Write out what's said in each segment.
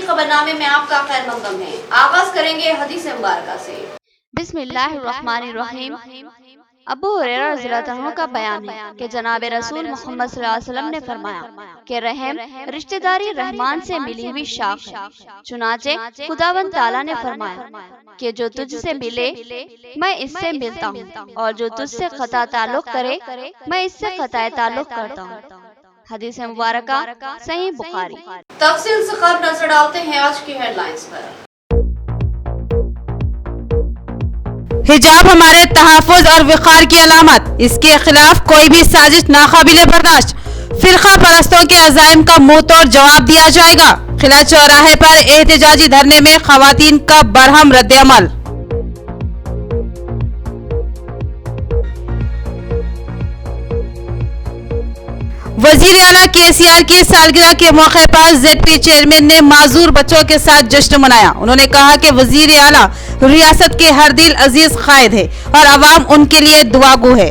خبر نامے میں آپ کا خیر مقدم ہے۔ آغاز کریں گے حدیث مبارکہ سے۔ بسم اللہ الرحمن الرحیم۔ ابو ہریرہ رضی اللہ عنہ کا بیان ہے کہ جناب رسول محمد صلی اللہ علیہ وسلم نے فرمایا کہ رحم رشتہ داری رحمان سے ملی ہوئی شاخ ہے۔ چنانچہ خداوند تعالیٰ نے فرمایا کہ جو تجھ سے ملے میں اس سے ملتا ہوں، اور جو تجھ سے قطع تعلق کرے میں اس سے قطع تعلق کرتا ہوں۔ حدیث مبارکہ صحیح بخاری۔ تفصیل سے خبر نظر ڈالتے ہیں آج کی ہیڈ لائنز پر۔ حجاب ہمارے تحفظ اور وقار کی علامت، اس کے خلاف کوئی بھی سازش ناقابل برداشت۔ فرقہ پرستوں کے عزائم کا منہ توڑ جواب دیا جائے گا۔ قلعہ چوراہے پر احتجاجی دھرنے میں خواتین کا برہم رد عمل۔ وزیر اعلیٰ KCR کی سالگرہ کے موقع پر ZP چیئرمین نے معذور بچوں کے ساتھ جشن منایا۔ انہوں نے کہا کہ وزیر اعلیٰ ریاست کے ہر دل عزیز قائد ہے اور عوام ان کے لیے دعا گو ہے۔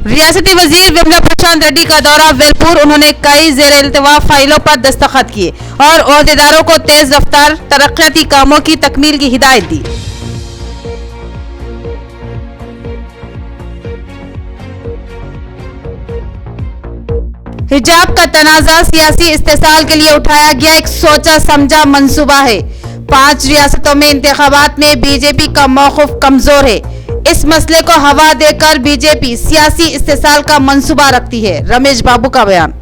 ریاستی وزیر وملا پرشانت ریڈی کا دورہ ویلپور، انہوں نے کئی زیر التواء فائلوں پر دستخط کیے اور عہدیداروں کو تیز رفتار ترقیاتی کاموں کی تکمیل کی ہدایت دی۔ حجاب کا تنازع سیاسی استحصال کے لیے اٹھایا گیا ایک سوچا سمجھا منصوبہ ہے۔ 5 ریاستوں میں انتخابات میں BJP کا موقف کمزور ہے۔ اس مسئلے کو ہوا دے کر BJP سیاسی استحصال کا منصوبہ رکھتی ہے۔ رمیش بابو کا بیان۔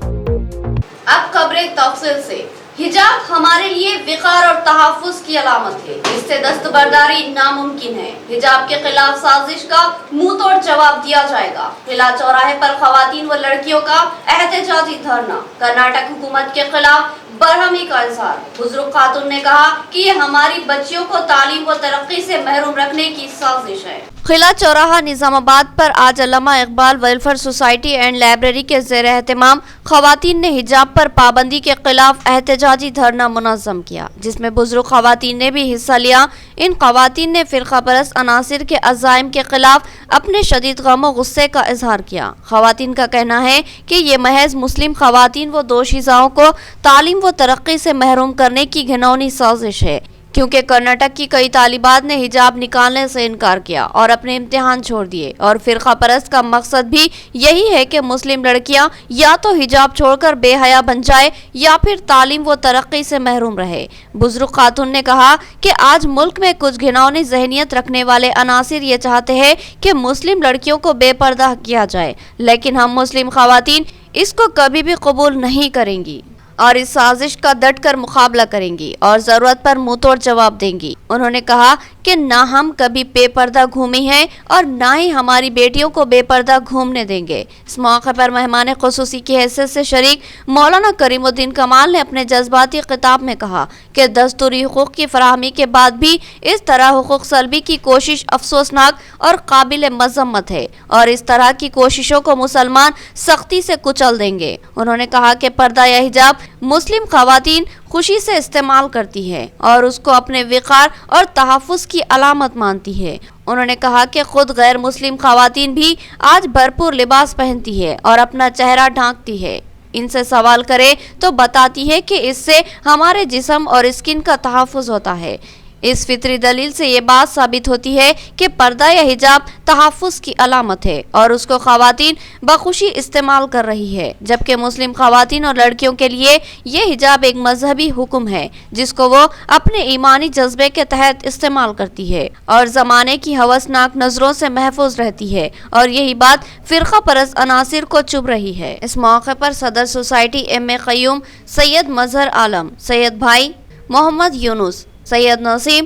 اب خبریں تفصیل سے۔ حجاب ہمارے لیے وقار اور تحفظ کی علامت ہے، اس سے دستبرداری ناممکن ہے۔ حجاب کے خلاف سازش کا منہ توڑ جواب دیا جائے گا۔ قلعہ چوراہے پر خواتین و لڑکیوں کا احتجاجی دھرنا۔ کرناٹک حکومت کے خلاف برہمی کا اظہار۔ بزرگ خاتون نے کہا کہ یہ ہماری بچیوں کو تعلیم و ترقی سے محروم رکھنے کی سازش ہے۔ قلعہ چوراہا نظام آباد پر آج علامہ Iqbal welfare society and library کے زیر اہتمام خواتین نے حجاب پر پابندی کے خلاف احتجاجی دھرنا منظم کیا، جس میں بزرگ خواتین نے بھی حصہ لیا۔ ان خواتین نے فرقہ پرست عناصر کے عزائم کے خلاف اپنے شدید غم و غصے کا اظہار کیا۔ خواتین کا کہنا ہے کہ یہ محض مسلم خواتین و دوشیزاؤں کو تعلیم و ترقی سے محروم کرنے کی گھناؤنی سازش ہے، کیونکہ کرناٹک کی کئی طالبات نے حجاب نکالنے سے انکار کیا اور اپنے امتحان چھوڑ دیے، اور فرقہ پرست کا مقصد بھی یہی ہے کہ مسلم لڑکیاں یا تو حجاب چھوڑ کر بے حیا بن جائے یا پھر تعلیم و ترقی سے محروم رہے۔ بزرگ خاتون نے کہا کہ آج ملک میں کچھ گھناؤنی ذہنیت رکھنے والے عناصر یہ چاہتے ہیں کہ مسلم لڑکیوں کو بے پردہ کیا جائے، لیکن ہم مسلم خواتین اس کو کبھی بھی قبول نہیں کریں گی اور اس سازش کا ڈٹ کر مقابلہ کریں گی اور ضرورت پر منہ توڑ جواب دیں گی۔ انہوں نے کہا کہ نہ ہم کبھی بے پردہ گھومی ہیں اور نہ ہی ہماری بیٹیوں کو بے پردہ گھومنے دیں گے۔ اس موقع پر مہمان خصوصی کی حیثیت سے شریک مولانا کریم الدین کمال نے اپنے جذباتی خطاب میں کہا کہ دستوری حقوق کی فراہمی کے بعد بھی اس طرح حقوق سلبی کی کوشش افسوسناک اور قابل مذمت ہے، اور اس طرح کی کوششوں کو مسلمان سختی سے کچل دیں گے۔ انہوں نے کہا کہ پردہ یا حجاب مسلم خواتین خوشی سے استعمال کرتی ہے اور اس کو اپنے وقار اور تحفظ کی علامت مانتی ہے۔ انہوں نے کہا کہ خود غیر مسلم خواتین بھی آج بھرپور لباس پہنتی ہے اور اپنا چہرہ ڈھانکتی ہے۔ ان سے سوال کرے تو بتاتی ہے کہ اس سے ہمارے جسم اور اسکن کا تحفظ ہوتا ہے۔ اس فطری دلیل سے یہ بات ثابت ہوتی ہے کہ پردہ یا حجاب تحفظ کی علامت ہے اور اس کو خواتین بخوشی استعمال کر رہی ہے، جبکہ مسلم خواتین اور لڑکیوں کے لیے یہ حجاب ایک مذہبی حکم ہے جس کو وہ اپنے ایمانی جذبے کے تحت استعمال کرتی ہے اور زمانے کی ہوسناک نظروں سے محفوظ رہتی ہے، اور یہی بات فرقہ پرست عناصر کو چبھ رہی ہے۔ اس موقع پر صدر سوسائٹی M.A. قیوم، سید مظہر عالم، سید بھائی محمد یونس، سید نسیم،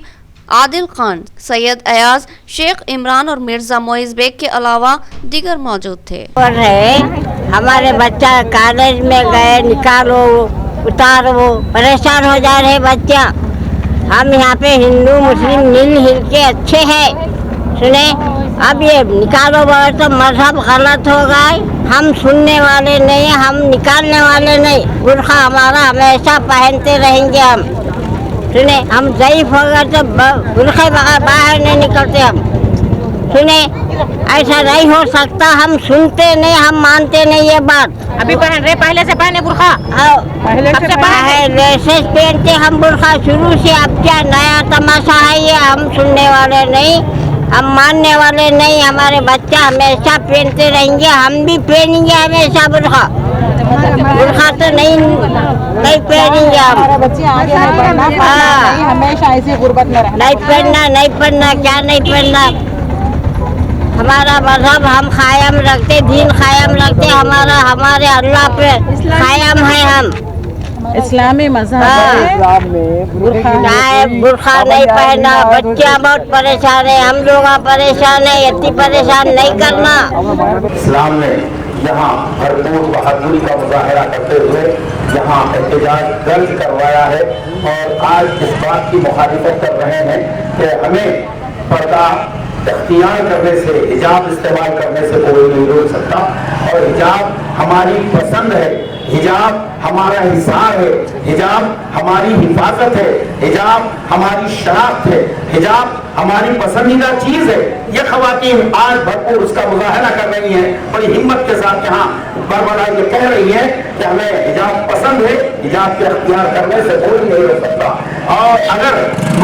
عادل خان، سید ایاز، شیخ عمران اور مرزا معیز بیگ کے علاوہ دیگر موجود تھے۔ ہمارے بچہ کالج میں گئے، نکالو اتارو، پریشان ہو جا رہے بچہ۔ ہم یہاں پہ ہندو مسلم مل ہل کے اچھے ہیں، سنیں اب یہ نکالو بغیر تو مذہب غلط ہو گئے۔ ہم سننے والے نہیں، ہم نکالنے والے نہیں۔ برقع ہمارا ہمیشہ پہنتے رہیں گے ہم، سنیں ہم ضعیف ہو گئے تو برقعے بغیر باہر نہیں نکلتے ہم، सुने, ऐसा नहीं हो सकता। हम सुनते नहीं, हम मानते नहीं ये बात। अभी पहन रहे, पहले से पहने बुर्खा, पहले से पहनते हम बुर्खा शुरू से। अब क्या नया तमाशा है ये? हम सुनने वाले नहीं, हम मानने वाले नहीं। हमारे बच्चा हमेशा पहनते रहेंगे, हम भी पहनेंगे हमेशा बुर्खा। बुर्खा तो नहीं पहनेंगे हम। हमेशा ऐसी गुर्बत में रहना। नहीं पहनना, क्या नहीं पहनना। हमारा मजहब हम कायम रखते, दीन कायम रखते। हमारे अल्लाह पे कायम है हम। इस्लामी मजहब बुर्खा नहीं पहना, बच्चा बहुत परेशान है, हम लोग परेशान है। इतनी परेशान नहीं करना। इस्लाम ने यहाँ भरपूर बहादुरी का मुजाहरा करते हुए यहाँ एहतजाज दर्ज करवाया है और आज इस बात की मुखालिफत कर रहे हैं कि हमें पर्दा इख्तियार करने से, हिजाब इस्तेमाल करने से कोई नहीं रोक सकता। और हिजाब हमारी पसंद है, हिजाब हमारा हिसार है, हिजाब हमारी हिफाजत है, हिजाब हमारी शनाख्त है, हिजाब हमारी पसंदीदा चीज है। ये खवातीन आज भरपूर उसका मुजाहरा कर रही हैं, बड़ी हिम्मत के साथ यहाँ बरबरा ये कह रही है कि हमें हिजाब पसंद है, हिजाब के अख्तियार करने से कोई नहीं रोक सकता। और अगर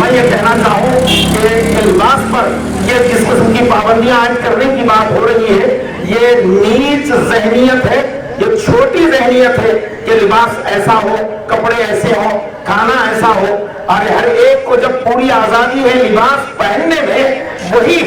मैं ये कहना चाहूँ कि लिबास पर ये जिस किस्म की पाबंदियां आज करने की बात हो रही है, ये नीच ज़हनियत है, ये छोटी ज़हनियत है कि लिबास ऐसा हो, कपड़े ऐसे हो, खाना ऐसा हो। और हर एक को जब पूरी आजादी है लिबास पहनने में, वही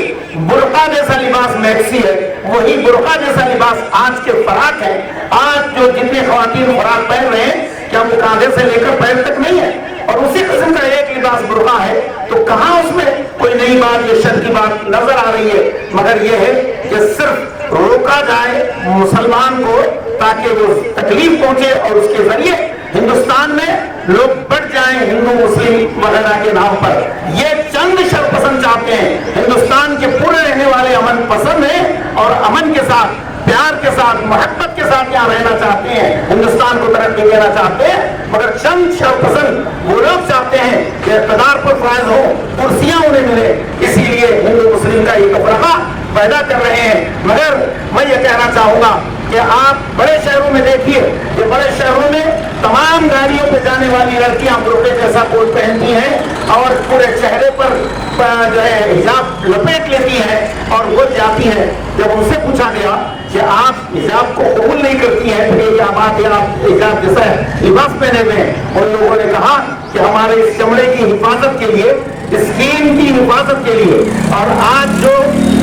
बुर्का जैसा लिबास मैक्सी है, वही बुर्का जैसा लिबास आज के फराक है। आज जो जितने ख्वातीन फराक पहन रहे हैं, क्या वो कांधे से लेकर पैर तक नहीं है? और उसी किस्म का एक लिबास बुर्का है, तो कहाँ उसमें कोई नई बात, ये शर्त की बात नजर आ रही है? मगर ये है कि सिर्फ रोका जाए मुसलमान को ताकि वो तकलीफ पहुंचे और उसके जरिए हिंदुस्तान में लोग बढ़ जाएं हिंदू मुस्लिम वगैरह के नाम पर। ये चंद शरपसंद चाहते हैं। हिंदुस्तान के पूरे रहने वाले अमन पसंद हैं और अमन के साथ, प्यार के साथ, मोहब्बत के साथ यहाँ रहना चाहते हैं, हिंदुस्तान को तरक्की देना चाहते हैं। मगर चंद शरपसंद वो लोग चाहते हैं कि इक़्तिदार पर फायज हो, कुर्सियां उन्हें मिले, इसीलिए हिंदू मुस्लिम का ये तफरका पैदा कर रहे हैं। मगर मैं ये कहना चाहूँगा कि आप बड़े शहरों में देखिए, ये बड़े शहरों में तमाम गाड़ियों पे जाने वाली लड़कियां बुर्के जैसा कोट पहनती हैं और पूरे चेहरे पर जो है हिजाब लपेट लेती हैं और वो जाती हैं। जब उनसे पूछा गया कि आप हिजाब को कबूल नहीं करती हैं, फिर क्या बात है, आप हिजाब जैसा लिबास पहने हुए हैं? उन लोगों ने कहा कि हमारे इस चमड़े की हिफाजत के लिए, स्किन की हिफाजत के लिए, और आज जो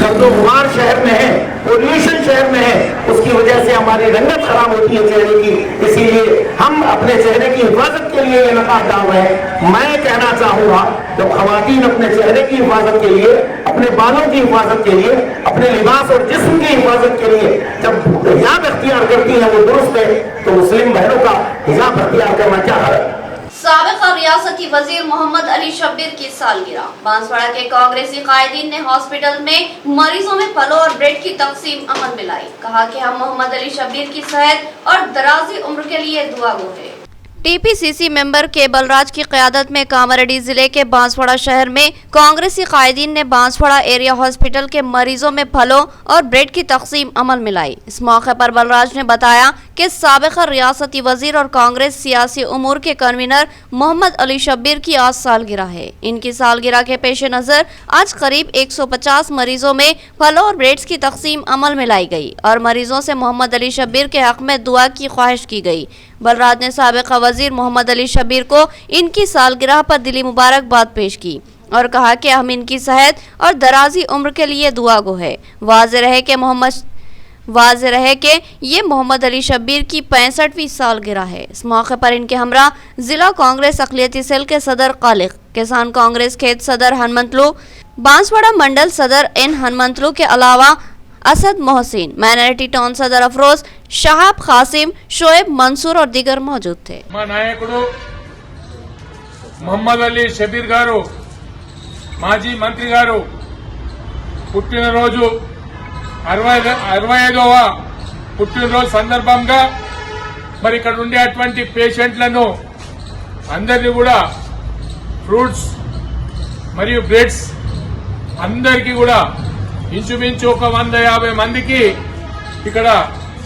गर्दोगुमार शहर में है, पोल्यूशन शहर में है, उसकी वजह से हमारी रंगत खराब होती है चेहरे की, इसीलिए हम अपने चेहरे की हिफाजत के लिए ये नकाब डाल रहे हैं। मैं कहना चाहूँगा जब खवातीन अपने चेहरे की हिफाजत के लिए, अपने बालों की हिफाजत के लिए, अपने लिबास और जिस्म की हिफाजत के लिए जब हिजाब अख्तियार करती हैं, वो दुरुस्त है, तो मुस्लिम बहनों का हिजाब अख्तियार करना क्या है? साबिक़ रियासती वजीर मोहम्मद अली शब्बीर की सालगिरह। बांसवाड़ा के कांग्रेसी कायदीन ने हॉस्पिटल में मरीजों में फलों और ब्रेड की तकसीम अमल में लाई। कहा कि हम मोहम्मद अली शब्बीर की सेहत और दराजी उम्र के लिए दुआ गो है। टीपीसीसी मेंबर के बलराज की क़यादत में कामारेड्डी जिले के बांसवाड़ा शहर में कांग्रेसी कायदीन ने बांसवाड़ा एरिया हॉस्पिटल के मरीजों में फलों और ब्रेड की तकसीम अमल में लाई। इस मौके पर बलराज ने बताया कि साबिक़ रियासती वजीर और कांग्रेस सियासी उमूर के कन्वीनर मोहम्मद अली शब्बीर की आज सालगिरह है। इनकी सालगिरह के पेश नज़र आज करीब 150 मरीजों में फलों और ब्रेड्स की तकसीम अमल में लाई गई और मरीजों से मोहम्मद अली शब्बीर के हक में दुआ की ख्वाहिश की गई। बलराज ने साबिक़ वजीर मोहम्मद अली शब्बीर को इनकी सालगिरह पर दिली मुबारकबाद पेश की और कहा कि हम इनकी सेहत और दराजी उम्र के लिए दुआ गो है। वाज़ेह रहे कि ये मोहम्मद अली शब्बीर की 65वीं सालगिरह है। इस मौके पर इनके हमरा जिला कांग्रेस अक़लियती सेल के सदर कालिक, किसान कांग्रेस खेत सदर हनुमंतलू, बांसवाड़ा मंडल सदर एन हनुमंतलू के अलावा असद मोहसिन, माइनॉरिटी टाउन सदर अफरोज, शहाब कासिम, शोएब मंसूर और दीगर मौजूद थे। नायकुडु मोहम्मद अली शबीर गारू माजी मंत्री गारू పుట్టినరోజు 65వ పుట్టినరోజు సందర్భంగా మరి ఇక్కడ ఉండేటువంటి పేషెంట్లను అందరినీ కూడా ఫ్రూట్స్ మరియు బ్రెడ్స్ అందరికీ కూడా ఇంచుమించు ఒక 150 మందికి ఇక్కడ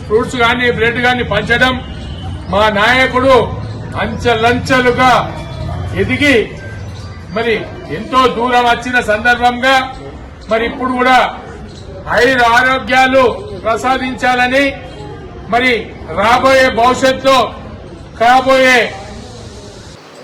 ఫ్రూట్స్ గాని బ్రెడ్ గాని పంచడం మా నాయకుడు అంచెలంచెలుగా ఎదిగి మరి ఎంతో దూరం వచ్చిన సందర్భంగా మరి ఇప్పుడు కూడా ఆరోగ్యాలు ప్రసాదించాలని మరి రాబోయే భవిష్యత్తులో కాబోయే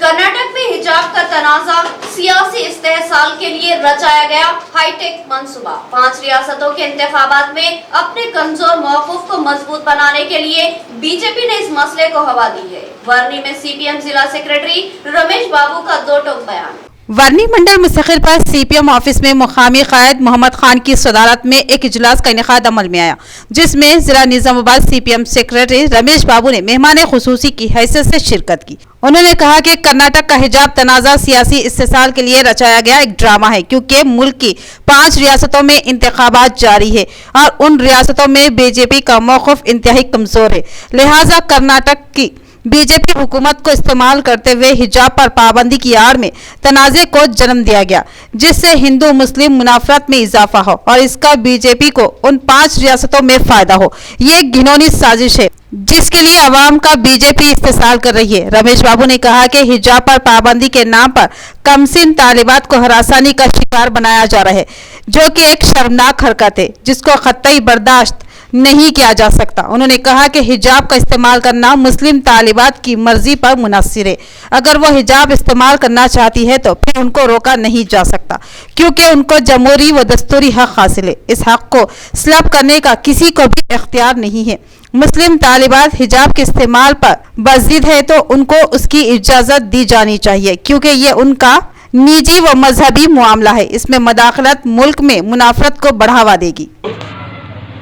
कर्नाटक में हिजाब का तनाजा सियासी इस्तेहसाल के लिए रचाया गया हाईटेक मंसूबा। 5 रियासतों के इंतखाबात में अपने कमजोर मौक़िफ़ को मजबूत बनाने के लिए बीजेपी ने इस मसले को हवा दी है। वर्नी में सीपीएम जिला सेक्रेटरी रमेश बाबू का 2 टोक बयान। वर्नी मंडल मुस्तकिल पर सीपीएम ऑफिस में मुकामी कायद मोहम्मद खान की सदारत में एक इजलास का इनेकाद अमल में आया, जिसमें जिला निजामाबाद सीपीएम सेक्रेटरी रमेश बाबू ने मेहमान खुसूसी की हैसियत से शिरकत की। उन्होंने कहा कि कर्नाटक का हिजाब तनाज़ा सियासी इस्तेसाल के लिए रचाया गया एक ड्रामा है, क्योंकि मुल्क की 5 रियासतों में इंतखाबात जारी है और उन रियासतों में बीजेपी का मौक़िफ़ इंतहाई कमजोर है। लिहाजा कर्नाटक की बीजेपी हुकूमत को इस्तेमाल करते हुए हिजाब पर पाबंदी की आड़ में तनाज़े को जन्म दिया गया, जिससे हिंदू मुस्लिम मुनाफरत में इजाफा हो और इसका बीजेपी को उन 5 रियासतों में फायदा हो। ये घिनौनी साजिश है जिसके लिए अवाम का बीजेपी इस्तेसाल कर रही है। रमेश बाबू ने कहा कि हिजाब पर पाबंदी के नाम पर कमसिन तालिबात को हरासानी का शिकार बनाया जा रहा है, जो कि एक शर्मनाक हरकत है जिसको कतई बर्दाश्त नहीं किया जा सकता। उन्होंने कहा कि हिजाब का इस्तेमाल करना मुस्लिम तालिबात की मर्जी पर मुनहसर है। अगर वो हिजाब इस्तेमाल करना चाहती है तो फिर उनको रोका नहीं जा सकता, क्योंकि उनको जमहूरी व दस्तूरी हक हासिल है। इस हक को स्लब करने का किसी को भी इख्तियार नहीं है। मुस्लिम तालिबात हिजाब के इस्तेमाल पर बज़िद है तो उनको उसकी इजाज़त दी जानी चाहिए, क्योंकि ये उनका निजी व मजहबी मामला है। इसमें मदाखलत मुल्क में मुनाफरत को बढ़ावा देगी।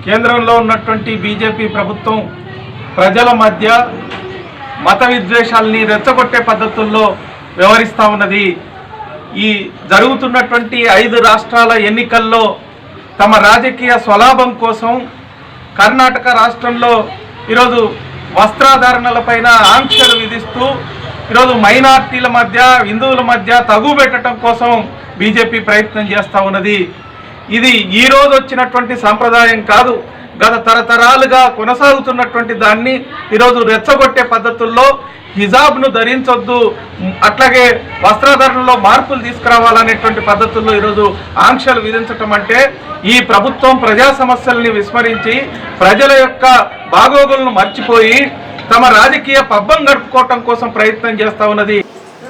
కేంద్రంలో ఉన్నటువంటి బీజేపీ ప్రభుత్వం ప్రజల మధ్య మత విద్వేషాలని రెచ్చగొట్టే పద్ధతుల్లో వ్యవహరిస్తూ ఉన్నది. ఈ జరుగుతున్నటువంటి 5 రాష్ట్రాల ఎన్నికల్లో తమ రాజకీయ స్వలాభం కోసం కర్ణాటక రాష్ట్రంలో ఈరోజు వస్త్రాధారణలపైన ఆంక్షలు విధిస్తూ ఈరోజు మైనార్టీల మధ్య హిందువుల మధ్య తగు పెట్టడం కోసం బీజేపీ ప్రయత్నం చేస్తూ ఉన్నది. ఇది ఈ రోజు వచ్చినటువంటి సాంప్రదాయం కాదు, గత తరతరాలుగా కొనసాగుతున్నటువంటి దాన్ని ఈరోజు రెచ్చగొట్టే పద్ధతుల్లో హిజాబ్ను ధరించొద్దు, అట్లాగే వస్త్రధారణలో మార్పులు తీసుకురావాలనేటువంటి పద్ధతుల్లో ఈరోజు ఆంక్షలు విధించటం అంటే ఈ ప్రభుత్వం ప్రజా సమస్యల్ని విస్మరించి ప్రజల యొక్క బాగోగులను మర్చిపోయి తమ రాజకీయ పబ్బం గడుపుకోవటం కోసం ప్రయత్నం చేస్తూ ఉన్నది.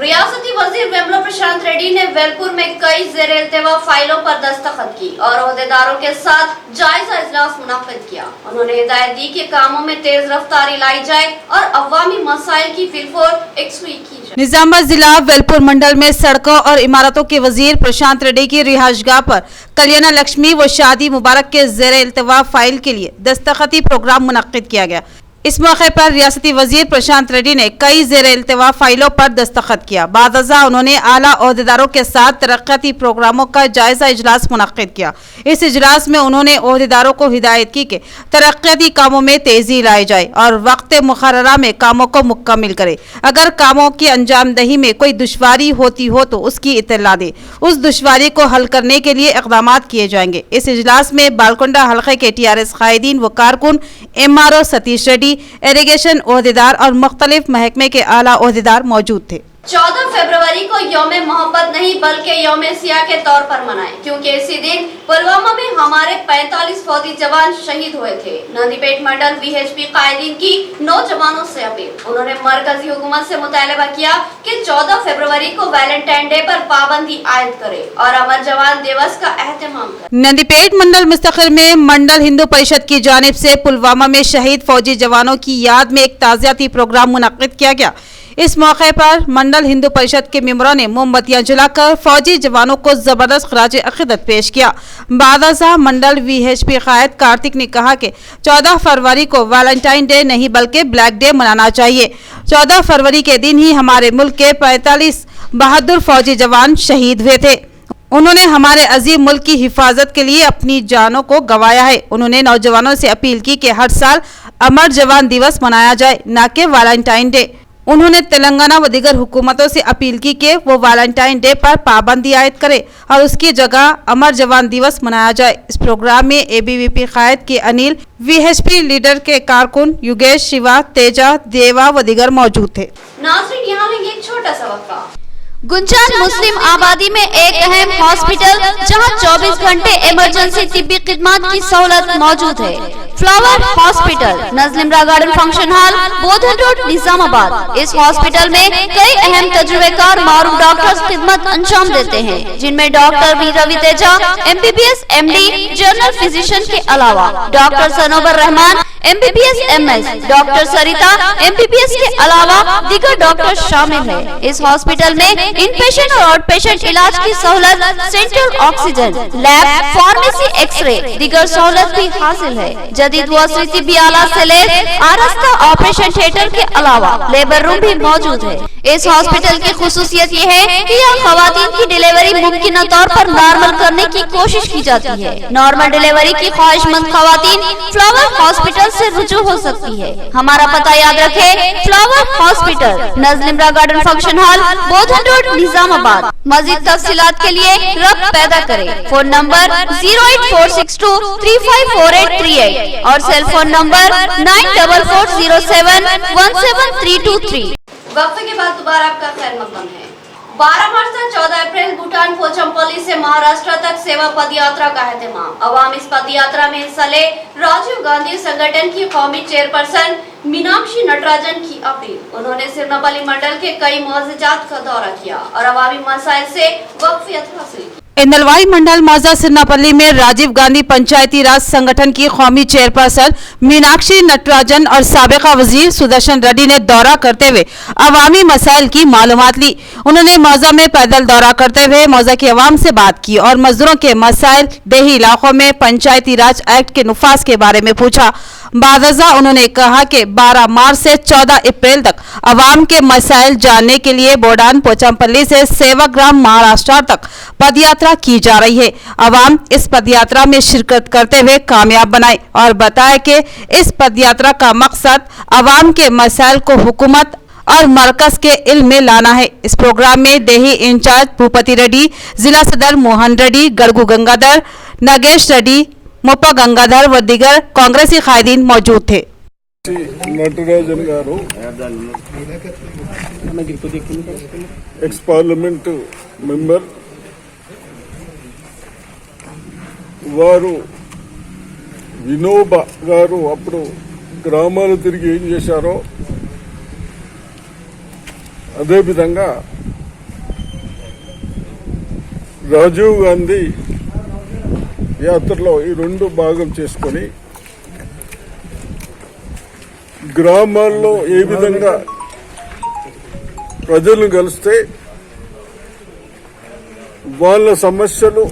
रियासती वजीर वेमलो प्रशांत रेड्डी ने वेलपुर में कई ज़ेर-ए-इल्तिवा फाइलों पर दस्तखत की और ओहदेदारों के साथ जायजा इजलास मुनाकिद किया। उन्होंने हिदायत दी कि कामों में तेज रफ्तारी लाई जाए और अवामी मसाइल की फिलफोर यकसुई की जाए। निजामाबाद जिला वेलपुर मंडल में सड़कों और इमारतों के वजीर प्रशांत रेड्डी की रिहाइशगाह पर कल्याण लक्ष्मी व शादी मुबारक के ज़ेर-ए-इल्तिवा फाइल के लिए दस्तखती प्रोग्राम मुनक्किद किया गया। इस मौके पर रियासती वजीर प्रशांत रेड्डी ने कई ज़ेर-ए-इल्तिवा फाइलों पर दस्तखत किया। बादजा उन्होंने आला ओहदेदारों के साथ तरक्याती प्रोग्रामों का जायजा इजलास मुनक्किद किया। इस इजलास में उन्होंने ओहदेदारों को हिदायत की कि तरक्याती कामों में तेजी लाई जाए और वक्त मुकर्ररा में कामों को मुकम्मल करे। अगर कामों की अंजामदही में कोई दुश्वारी होती हो तो उसकी इत्तला दे, उस दुश्वारी को हल करने के लिए इक़दाम किए जाएंगे। इस इजलास में बालकोंडा हल्के के TRS कायदीन व कारकुन, MRO सतीश रेड्डी, इरिगेशन ओहदेदार और मुख्तलिफ महकमे के आला ओहदेदार मौजूद थे। 14 फरवरी को यौम मोहब्बत नहीं बल्कि यौम सियाह के तौर पर मनाएं, क्योंकि इसी दिन पुलवामा में हमारे 45 फौजी जवान शहीद हुए थे। नंदीपेट मंडल VHP कायदीन की नौजवानों से अपील। उन्होंने मरकजी हुकूमत से मुतालबा किया कि 14 फरवरी को वैलेंटाइन डे पर पाबंदी आयद करे और अमर जवान दिवस का एहतमाम करे। नंदीपेट मंडल मुस्तकिल में मंडल हिंदू परिषद की जानिब से पुलवामा में शहीद फौजी जवानों की याद में एक ताज़ियाती प्रोग्राम मुनक्किद किया गया। इस मौके पर मंडल हिंदू परिषद के मेंबरों ने मोमबत्तियां जलाकर फौजी जवानों को जबरदस्त खराज अकीदत पेश किया। बादशाह मंडल VHP कायद कार्तिक ने कहा कि 14 फरवरी को वैलेंटाइन डे नहीं बल्कि ब्लैक डे मनाना चाहिए। 14 फरवरी के दिन ही हमारे मुल्क के 45 बहादुर फौजी जवान शहीद हुए थे। उन्होंने हमारे अजीम मुल्क की हिफाजत के लिए अपनी जानों को गंवाया है। उन्होंने नौजवानों से अपील की कि हर साल अमर जवान दिवस मनाया जाए, न कि वैलेंटाइन डे। उन्होंने तेलंगाना व दीगर हुकूमतों से अपील की कि वो वैलेंटाइन डे पर पाबंदी आयद करे और उसकी जगह अमर जवान दिवस मनाया जाए। इस प्रोग्राम में एबीवीपी कायद के अनिल, वीएचपी लीडर के कारकुन युगेश, शिवा, तेजा, देवा व दीगर मौजूद थे। नाज़रीन, यहाँ लेंगे एक छोटा सा वक्फा। गुंजान मुस्लिम आबादी में एक अहम हॉस्पिटल जहां 24 घंटे इमरजेंसी तिब्बी खिदमत की सहूलत मौजूद है। Flower hospital, Najlimara garden function hall, Bodhan road, Nizamabad. इस हॉस्पिटल में कई अहम तजुर्बेकार मारूफ डॉक्टर्स खिदमत अंजाम देते हैं, जिनमें doctor V Ravi Teja MBBS MD general physician के अलावा doctor Sanobar Rahman MBBS MS, doctor Sarita MBBS के अलावा दीगर डॉक्टर शामिल है। इस हॉस्पिटल में इनपेशेंट और आउट पेशेंट इलाज की सहूलत, central oxygen, lab, pharmacy, x ray, दीगर सहूलत भी हासिल है। जदीद वस्त्री तिब्बी आलात से लैस आरास्ता ऑपरेशन थिएटर के अलावा लेबर रूम भी मौजूद है। इस हॉस्पिटल की खुसूसियत ये है कि यहाँ खवातीन की डिलीवरी मुमकिन तौर पर नॉर्मल करने की कोशिश की जाती है। नॉर्मल डिलीवरी की ख्वाहिशमंद खवातीन फ्लावर हॉस्पिटल से रुजू हो सकती है। हमारा पता याद रखे, flower hospital, Najlimara garden function hall, Bodhan road, Nizamabad. मजीद तफसीलात के लिए रब्त पैदा करें। फोन नंबर 08462354838 और सेल फोन नंबर 9440717323। वक्फे के बाद दोबारा आपका खैर मकदम है। 12 मार्च से 14 अप्रैल भूटान पोचमपल्ली से महाराष्ट्र तक सेवा पदयात्रा का एहतमाम। अवाम इस पदयात्रा में हिस्सा ले, राजीव गांधी संगठन की कौमी चेयरपर्सन मीनाक्षी नटराजन की अपील। उन्होंने सिरनापल्ली मंडल के कई मौज़ाजात का दौरा किया और अवामी मसाइल से वाकफियत हासिल की। इंदलवाई मंडल मौजा सिरनापल्ली में राजीव गांधी पंचायती राज संगठन की कौमी चेयरपर्सन मीनाक्षी नटराजन और साबिका वजीर सुदर्शन रेड्डी ने दौरा करते हुए अवामी मसाइल की मालूमात ली। उन्होंने मौजा में पैदल दौरा करते हुए मौजा के अवाम से बात की और मजदूरों के मसाइल, देही इलाकों में पंचायती राज एक्ट के नुफाज के बारे में पूछा। बादजा उन्होंने कहा कि 12 मार्च से 14 अप्रैल तक अवाम के मसाइल जानने के लिए बोडान पोचमपल्ली से सेवाग्राम महाराष्ट्र तक पदयात्रा की जा रही है। अवाम इस पदयात्रा में शिरकत करते हुए कामयाब बनाए और बताया कि इस पदयात्रा का मकसद अवाम के मसाइल को हुकूमत और मरकज के इल्म में लाना है। इस प्रोग्राम में देही इंचार्ज भूपति रेड्डी, जिला सदर मोहन रेड्डी, गड़गू गंगाधर, नगेश रेड्डी, मुप्पा गंगाधर व दीगर कांग्रेसी कायदीन मौजूद थे। नटराजन गारू एक्स पार्लमेंट मेंबर, వారు వినోబా గారు అప్పుడు గ్రామాలు తిరిగి ఏం చేశారో అదేవిధంగా రాజీవ్ గాంధీ యాత్రలో ఈ రెండు భాగం చేసుకొని గ్రామాల్లో ఏ విధంగా ప్రజలను కలిస్తే వాళ్ళ సమస్యలు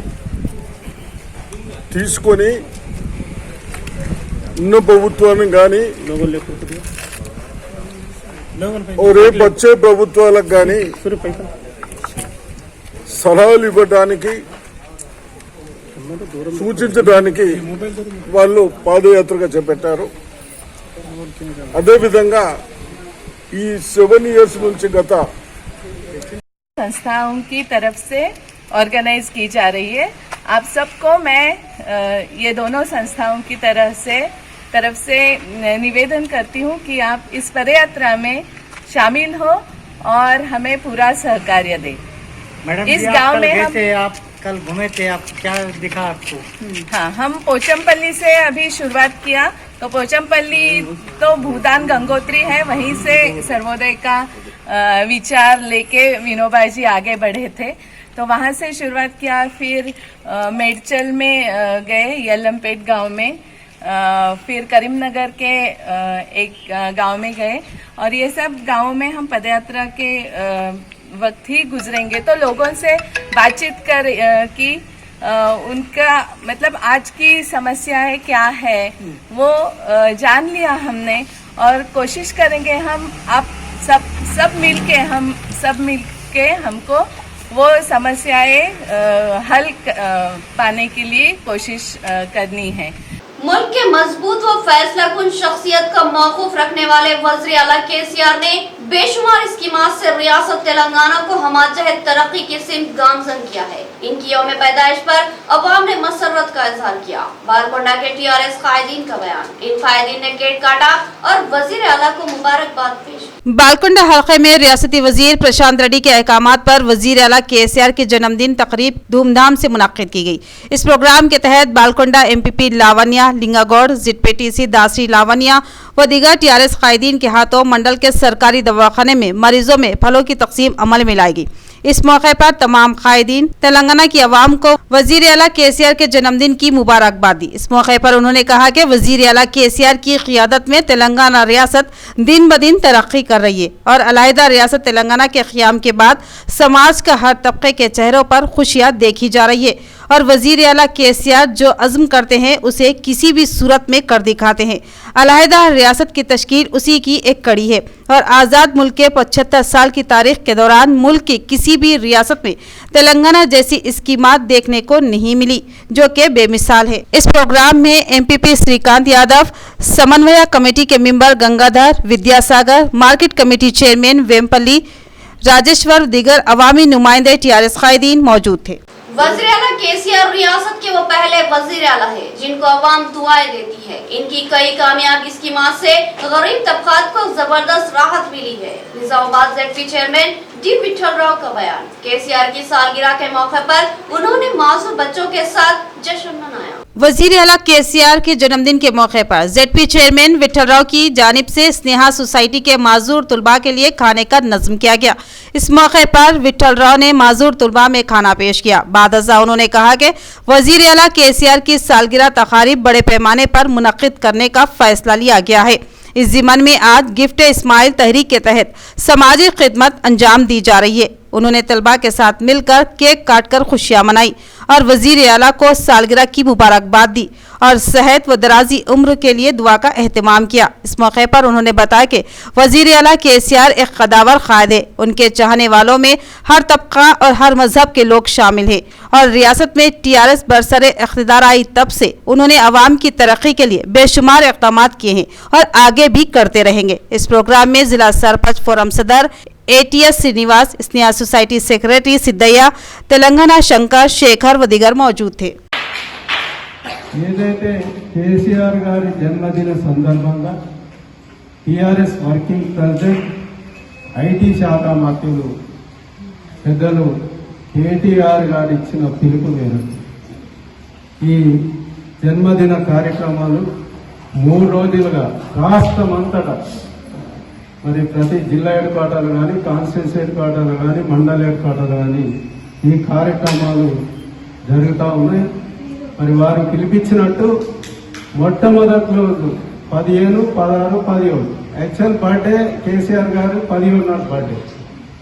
తీసుకొని ఉన్న ప్రభుత్వాన్ని కానీ రేపు వచ్చే ప్రభుత్వాలకు కానీ సలహాలు ఇవ్వడానికి, సూచించడానికి వాళ్ళు పాదయాత్రగా చేపట్టారు. అదేవిధంగా ఈ 7 years నుంచి గత संस्थाओं की तरफ से ऑर्गेनाइज की जा रही है। आप सबको मैं ये दोनों संस्थाओं की तरफ से निवेदन करती हूँ कि आप इस पदयात्रा में शामिल हो और हमें पूरा सहकार्य दें। मैडम इस गांव में आप कल घूमे थे, आप क्या दिखा आपको? हाँ, हम पोचमपल्ली से अभी शुरुआत किया। तो पोचमपल्ली तो भूदान गंगोत्री है, वहीं से सर्वोदय का विचार लेके विनोबा जी आगे बढ़े थे, तो वहाँ से शुरुआत किया। फिर मेडचल में गए, यलमपेट गांव में, फिर करीमनगर के एक गांव में गए और ये सब गांवों में हम पदयात्रा के वक्त ही गुजरेंगे। तो लोगों से बातचीत की उनका मतलब आज की समस्याएं क्या है वो जान लिया हमने और कोशिश करेंगे हम आप सब मिलके हमको वो समस्याएं हल पाने के लिए कोशिश करनी है। मुल्क के मजबूत व फैसला कुन शख्सियत का मौकूफ रखने वाले वज़ीर आला KCR ने बेशुमार स्कीमात से रियासत तेलंगाना को हमाजहत तरक्की की सिमत गामजन किया है। इनकी यौम पैदाइश पर अवाम ने मसरत का इजहार किया। बालकोंडा के TRS कायदीन का बयान, इन कायदीन ने केक काटा और वजीर आला को मुबारकबाद पेश। बालकोंडा हल्के में रियासती वजीर प्रशांत रेड्डी के अहकामात पर वजीर आला KCR की जन्मदिन तकरीब धूमधाम से मुनक्किद की गई। इस प्रोग्राम के तहत बालकोंडा MPP लावण्या लिंगागौड़, ZPTC दासरी लावण्या व दीगर TRS कायदीन के हाथों मंडल के सरकारी दवाखाने में मरीजों में फलों की तकसीम अमल में लाई गई। इस मौके पर तमाम कायदीन तेलंगाना की आवाम को वजीर आला KCR के जन्मदिन की मुबारकबाद दी। इस मौके पर उन्होंने कहा कि वजीर आला KCR की क़ियादत में तेलंगाना रियासत दिन ब दिन तरक्की कर रही है और अलहदा रियासत तेलंगाना के क़याम के बाद समाज का हर तबके के चेहरों पर खुशियाँ देखी जा रही है और वजीर आला KCR जो अज़्म करते हैं उसे किसी भी सूरत में कर दिखाते हैं। अलहदा रियासत की तश्कील उसी की एक कड़ी है और आज़ाद मुल्क के 75 साल की तारीख के दौरान मुल्क की किसी भी रियासत में तेलंगाना जैसी स्कीमात देखने को नहीं मिली जो कि बेमिसाल है। इस प्रोग्राम में MPP श्रीकांत यादव, समन्वय कमेटी के member Gangadhar, Vidyasagar, market committee chairman Vempalli, Rajeshwar, दीगर अवामी नुमाइंदे TRS कायदीन मौजूद थे। वज़ीर आला KCR रियासत के वो पहले वज़ीर आला है जिनको अवाम दुआएं देती है। इनकी कई कामयाबी स्कीमात से गरीब तबकात को जबरदस्त राहत मिली है। Nizamabad ZP chairman D Vithal Rao का बयान, KCR की सालगिरह के मौके पर उन्होंने मासूम बच्चों के साथ जश्न मनाया। वजीर आला KCR के जन्मदिन के मौके पर ZP चेयरमैन विठल राव की जानिब से स्नेहा सोसाइटी के माजूर तुलबा के लिए खाने का नज़्म किया गया। इस मौके पर विठल राव ने माजूर तुलबा में खाना पेश किया। बाद उन्होंने कहा कि वजीर आला KCR की सालगिरह तकारीब बड़े पैमाने पर मुनक्किद करने का फैसला लिया गया है। इस ज़िमन में आज गिफ्ट इस्माइल तहरीक के तहत समाजी खिदमत अंजाम दी जा रही है। उन्होंने तलबा के साथ मिलकर केक काटकर खुशियां मनाई और वजीर आला को सालगिरह की मुबारकबाद दी और सेहत व दराजी उम्र के लिए दुआ का एहतमाम किया। इस मौके पर उन्होंने बताया कि वजीर आला KCR एक कदावर कायद है। उनके चाहने वालों में हर तबका और हर मजहब के लोग शामिल हैं और रियासत में TRS बरसरे इख्तिदार आई तब से उन्होंने अवाम की तरक्की के लिए बेशुमार इक़दाम किए हैं और आगे भी करते रहेंगे। इस प्रोग्राम में जिला सरपंच फोरम सदर ATS Srinivas, Sneha society secretary Siddaiah, Telangana Shankar, Shekhar व दीगर मौजूद थे। ఏదైతే KCR గారి జన్మదిన సందర్భంగా TRS వర్కింగ్ ప్రెసిడెంట్ IT శాఖ మంత్రులు పెద్దలు KTR గారు ఇచ్చిన పిలుపు మేరకు ఈ జన్మదిన కార్యక్రమాలు 3 రోజులుగా రాష్ట్రమంతటా మరి ప్రతి జిల్లా హెడ్ క్వార్టర్లు కానీ, కాన్స్టిట్యూన్సీ హెడ్ క్వార్టర్లు కానీ, మండల హెడ్ క్వార్టర్లు కానీ ఈ కార్యక్రమాలు జరుగుతూ ఉన్నాయి. మరి వారు పిలిపించినట్టు మొట్టమొదటి రోజు 15, 16, 17 యాక్చువల్ బర్త్డే KCR గారు 17 నాడు బర్త్డే.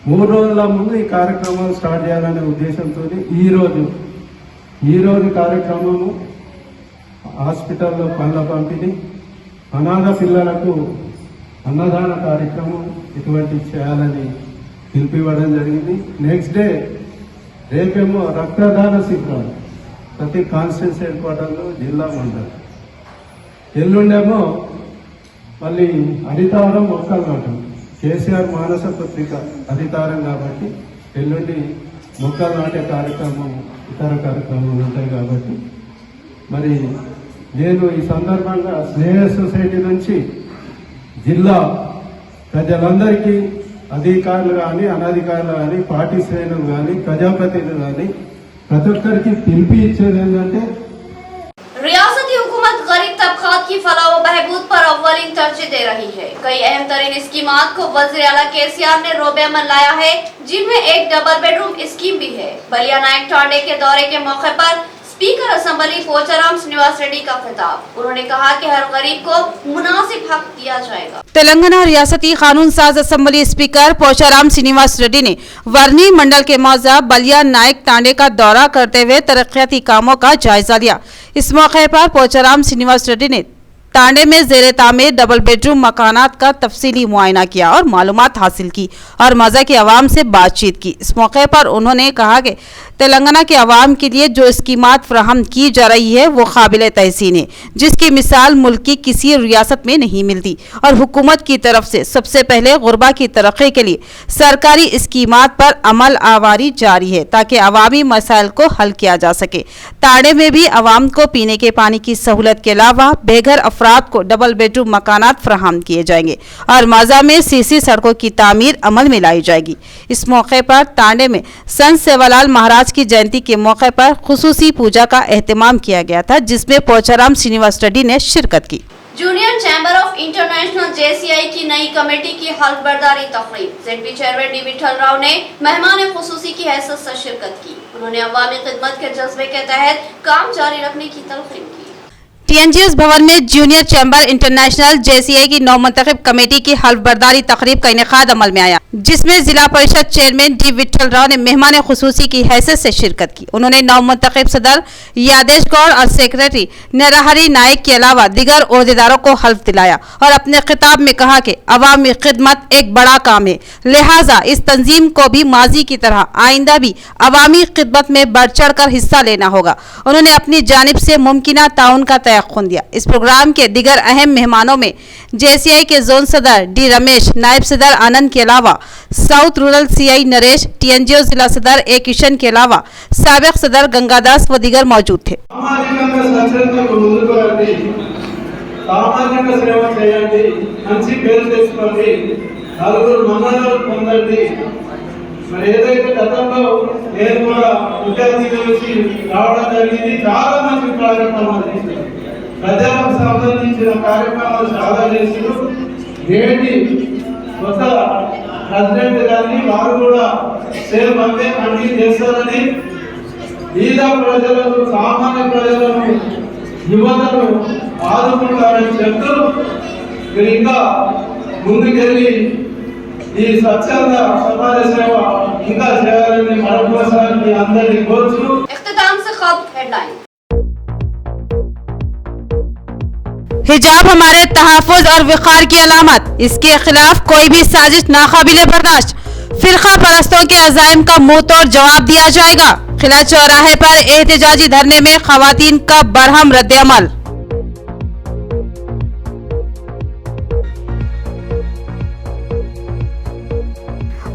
3 రోజుల ముందు ఈ కార్యక్రమాలు స్టార్ట్ చేయాలనే ఉద్దేశంతో ఈరోజు కార్యక్రమము హాస్పిటల్లో పనుల పంపిణీ, అనాథ పిల్లలకు అన్నదాన కార్యక్రమం ఇటువంటి చేయాలని పిలిపివ్వడం జరిగింది. నెక్స్ట్ డే రేపేమో రక్తదాన శిబిరాలు ప్రతి కాన్స్టిట్యూన్సీ హెడ్ క్వార్టర్లో, జిల్లా మండలం. ఎల్లుండేమో మళ్ళీ హరితారం మొక్కలు నాటం. KCR మానస పత్రిక హరితారం కాబట్టి ఎల్లుండి మొక్కలు నాటే కార్యక్రమం, ఇతర కార్యక్రమాలు ఉంటాయి కాబట్టి మరి నేను ఈ సందర్భంగా స్నేహ సొసైటీ నుంచి జిల్లా ప్రజలందరికీ, అధికారులు కానీ, అనధికారులు కానీ, పార్టీ శ్రేణులు కానీ, ప్రజాప్రతినిధులు కానీ ప్రతి ఒక్కరికి పిలిపి ఇచ్చేది ఏంటంటే रियासती हुकूमत गरीब तबकात की फलाह व बहबूद पर अव्वलीन तरजीह दे रही है। कई अहम तरीन स्कीमात को वज़ीर आला KCR ने रोबे अमल लाया है, जिनमें एक डबल बेडरूम स्कीम भी है। बलिया नायक टांडे के दौरे के मौके पर स्पीकर असेंबली पोचाराम श्रीनिवास रेड्डी का खिताब। उन्होंने कहा कि हर गरीब को मुनासिब हक दिया जाएगा। तेलंगाना रियासती कानून साज असेंबली स्पीकर पोचाराम श्रीनिवास रेड्डी ने वर्नी मंडल के मौजा बलिया नायक टांडे का दौरा करते हुए तरक्याती कामों का जायजा लिया। इस मौके पर पोचाराम श्रीनिवास रेड्डी ने टांडे में ज़ेरे तामीर डबल बेडरूम मकानात का तफसीली मुआयना किया और मालूमात हासिल की और मौजा की आवाम से बातचीत की। इस मौके पर उन्होंने कहा कि तेलंगाना के अवाम के लिए जो स्कीमात फराहम की जा रही है वो काबिल तहसीन है, जिसकी मिसाल मुल्क की किसी रियासत में नहीं मिलती। और हुकूमत की तरफ से सबसे पहले गुरबा की तरक्की के लिए सरकारी स्कीमात पर अमल आवारी जारी है ताकि अवामी मसाइल को हल किया जा सके। ताड़े में भी अवाम को पीने के पानी की सहूलत के अलावा बेघर अफराद को डबल बेडरूम मकानात फराहम किए जाएंगे और माजा में सीसी सड़कों की तामीर अमल में लाई जाएगी। इस मौके पर तांडे में संत सेवालाल महाराज की जयंती के मौके पर खुसूसी पूजा का एहतमाम किया गया था, जिसमें पोचाराम श्रीनिवास रेड्डी ने शिरकत की। Junior chamber of international JCI की नई कमेटी की हल्फ बर्दारी तकरीब ZP chairman D Vithal Rao ने मेहमान खुसूसी की हैसियत से शिरकत की। उन्होंने अवामी खिदमत के जज्बे के तहत काम जारी रखने की तलकीन की। TNGS भवन में जूनियर चैम्बर इंटरनेशनल JCI की नौमंतखब कमेटी की हल्फ बर्दारी तकरीब का इनेकाद अमल में आया, जिसमें जिला परिषद चेयरमैन डी विठल राव ने मेहमान खुसूसी की हैसियत से शिरकत की। उन्होंने नौमंतखब सदर यादेश गौड़ और सेक्रेटरी नरहरी नायक के अलावा दिगर ओहदेदारों को हल्फ दिलाया और अपने खिताब में कहा कि अवामी खिदमत एक बड़ा काम है, लिहाजा इस तंजीम को भी माजी की तरह आइंदा भी अवामी खिदमत में बढ़ चढ़ कर हिस्सा लेना होगा। उन्होंने अपनी जानिब से मुमकिना ताउन का तयक़ुन दिया। इस प्रोग्राम के दिगर अहम मेहमानों में JCI के जोन सदर डी रमेश, नायब सदर आनंद के अलावा south rural CI Naresh, TNGO जिला सदर A किशन के अलावा साबिक सदर गंगादास व दिगर मौजूद थे। మరి ఏదైతే గతంలో నేను కూడా విద్యార్థి నుంచి రావడం జరిగింది, చాలా మంచి కార్యక్రమాలు చేశారు, ప్రజలకు సంబంధించిన కార్యక్రమాలు చాలా చేశారు. నేటి కొత్త ప్రెసిడెంట్ గారిని వారు కూడా సేమ్ అంతే కంటిన్యూ చేస్తారని, బీద ప్రజలను, సామాన్య ప్రజలను, యువతను ఆదుకుంటారని చెప్తూ మీరు ఇంకా ముందుకెళ్ళి ఈ స్వచ్ఛంద సమాజ సేవ ఇంకా చేయాలని మరొకసారి మీ అందరినీ కోరుతూ इख्तिताम से खबर हेडलाइन। हिजाब हमारे तहफ़्फ़ुज़ और वक़ार की अलामत, इसके खिलाफ कोई भी साजिश नाकाबिले बर्दाश्त। फिरका परस्तों के अज़ाइम का मुंह तोड़ जवाब दिया जाएगा। किला चौराहे पर एहतजाजी धरने में ख़वातीन का बरहम रद्द-ए-अमल।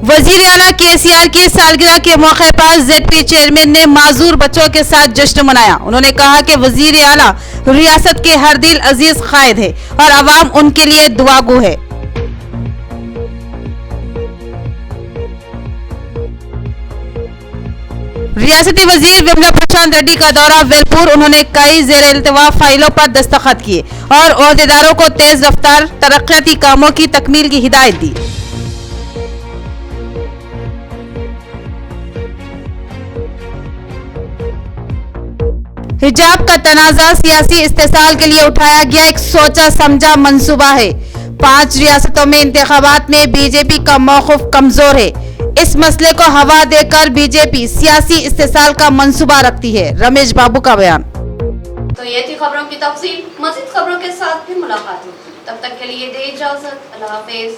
वजीर आला KCR की सालगिरह के मौके पर ZP चेयरमैन ने माजूर बच्चों के साथ जश्न मनाया। उन्होंने कहा कि वजीर आला रियासत के हर दिल अजीज कायद है और अवाम उनके लिए दुआगो है। रियासती वजीर विमला प्रशांत रेड्डी का दौरा वेलपुर, उन्होंने कई ज़ेर इल्तिवा फाइलों पर दस्तखत किए और ओहदेदारों को तेज रफ्तार तरक्याती कामों की तकमील की हिदायत दी। हिजाब का तनाज़ा सियासी इस्तेसाल के लिए उठाया गया एक सोचा समझा मंसूबा है। 5 रियासतों में इंतखाबात में BJP का मौक़िफ़ कमजोर है। इस मसले को हवा देकर BJP सियासी इस्तेसाल का मंसूबा रखती है। रमेश बाबू का बयान। तो ये थी खबरों की तफसील। मज़ीद खबरों के साथ भी मुलाकात होगी, तब तक के लिए दे इजाज़त। अल्लाह हाफ़िज़।